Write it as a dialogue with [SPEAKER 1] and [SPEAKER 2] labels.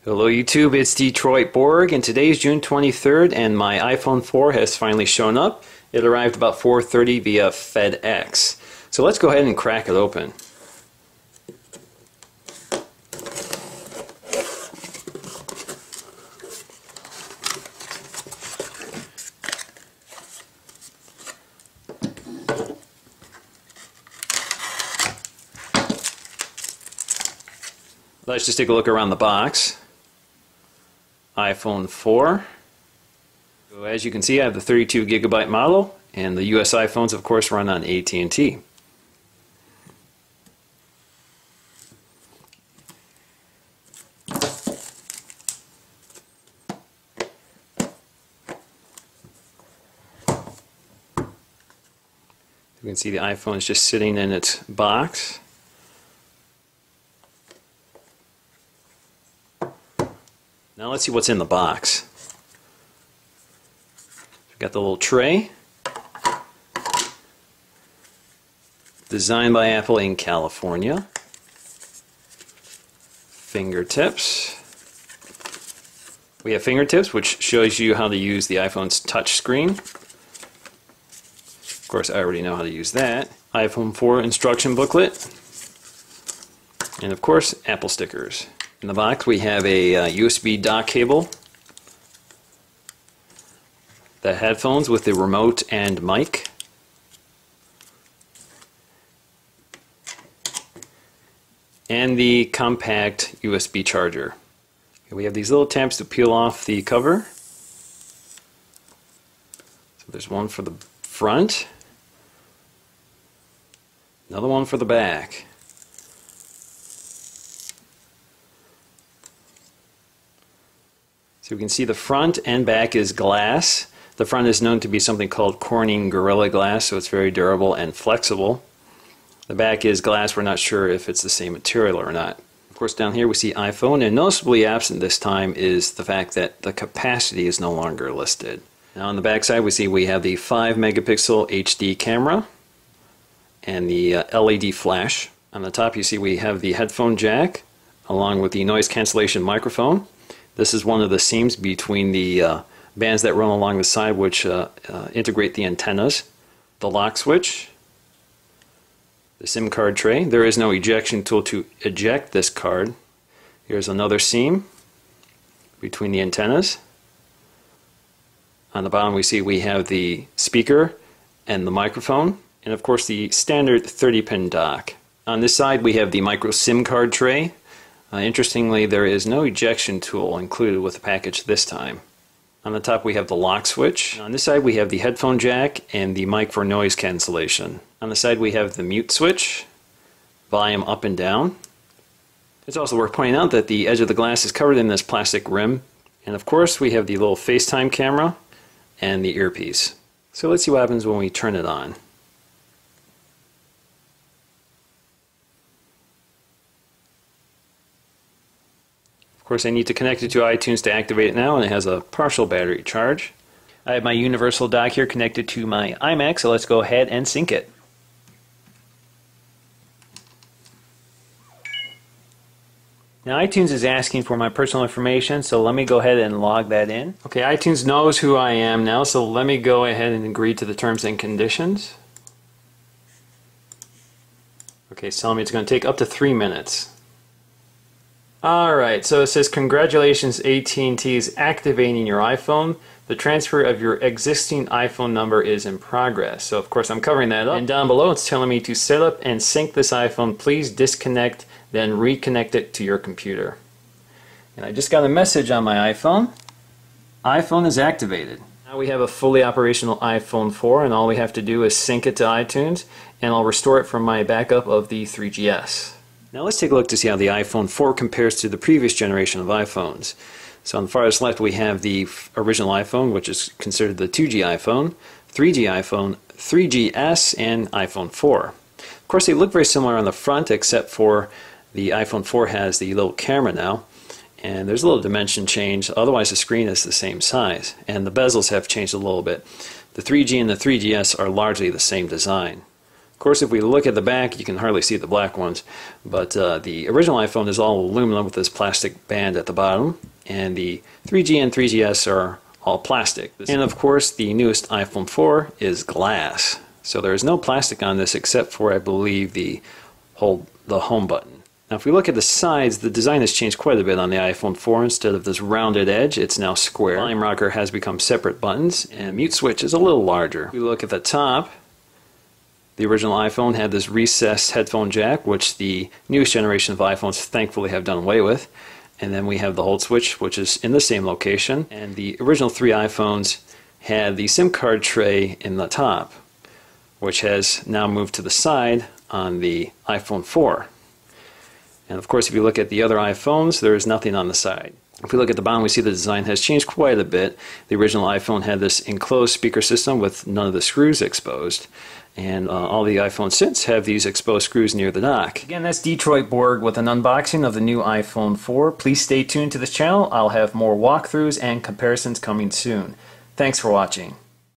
[SPEAKER 1] Hello YouTube, it's Detroit Borg, and today's June 23rd and my iPhone 4 has finally shown up. It arrived about 4:30 via FedEx. So let's go ahead and crack it open. Let's just take a look around the box. iPhone 4. So as you can see, I have the 32 gigabyte model, and the US iPhones of course run on AT&T. You can see the iPhone is just sitting in its box. Now let's see what's in the box. We've got the little tray, designed by Apple in California. Fingertips. We have fingertips, which shows you how to use the iPhone's touch screen. Of course, I already know how to use that. iPhone 4 instruction booklet. And of course, Apple stickers. In the box we have a USB dock cable, the headphones with the remote and mic, and the compact USB charger. Okay, we have these little tabs to peel off the cover. So there's one for the front, another one for the back. So we can see the front and back is glass. The front is known to be something called Corning Gorilla Glass, so it's very durable and flexible. The back is glass. We're not sure if it's the same material or not. Of course, down here we see iPhone, and noticeably absent this time is the fact that the capacity is no longer listed. Now on the back side we have the 5 megapixel HD camera and the LED flash. On the top you see we have the headphone jack along with the noise cancellation microphone. This is one of the seams between the bands that run along the side which integrate the antennas. The lock switch, the SIM card tray. There is no ejection tool to eject this card. Here's another seam between the antennas. On the bottom we have the speaker and the microphone, and of course the standard 30-pin dock. On this side we have the micro SIM card tray. Interestingly, there is no ejection tool included with the package this time. On the top we have the lock switch. On this side we have the headphone jack and the mic for noise cancellation. On the side we have the mute switch, volume up and down. It's also worth pointing out that the edge of the glass is covered in this plastic rim. And of course we have the little FaceTime camera and the earpiece. So let's see what happens when we turn it on. Of course, I need to connect it to iTunes to activate it now, and it has a partial battery charge. I have my universal dock here connected to my iMac, so let's go ahead and sync it. Now iTunes is asking for my personal information, so let me go ahead and log that in. Okay, iTunes knows who I am now, so let me go ahead and agree to the terms and conditions. Okay, it's telling me it's going to take up to 3 minutes. Alright, so it says congratulations, AT&T is activating your iPhone. The transfer of your existing iPhone number is in progress. So of course I'm covering that up. And down below it's telling me to set up and sync this iPhone. Please disconnect, then reconnect it to your computer. And I just got a message on my iPhone. iPhone is activated. Now we have a fully operational iPhone 4, and all we have to do is sync it to iTunes, and I'll restore it from my backup of the 3GS. Now let's take a look to see how the iPhone 4 compares to the previous generation of iPhones. So on the farthest left we have the original iPhone, which is considered the 2G iPhone, 3G iPhone, 3GS, and iPhone 4. Of course they look very similar on the front, except for the iPhone 4 has the little camera now, and there's a little dimension change. Otherwise the screen is the same size, and the bezels have changed a little bit. The 3G and the 3GS are largely the same design. course, if we look at the back, you can hardly see the black ones, but the original iPhone is all aluminum with this plastic band at the bottom, and the 3G and 3GS are all plastic. And of course, the newest iPhone 4 is glass. So there is no plastic on this except for, I believe, the home button. Now if we look at the sides, the design has changed quite a bit on the iPhone 4. Instead of this rounded edge, it's now square. Volume rocker has become separate buttons, and mute switch is a little larger. If we look at the top, the original iPhone had this recessed headphone jack, which the newest generation of iPhones thankfully have done away with. And then we have the hold switch, which is in the same location. And the original 3 iPhones had the SIM card tray in the top, which has now moved to the side on the iPhone 4. And of course, if you look at the other iPhones, there is nothing on the side. If we look at the bottom, we see the design has changed quite a bit. The original iPhone had this enclosed speaker system with none of the screws exposed. And all the iPhones since have these exposed screws near the dock. Again, that's Detroit Borg with an unboxing of the new iPhone 4. Please stay tuned to this channel. I'll have more walkthroughs and comparisons coming soon. Thanks for watching.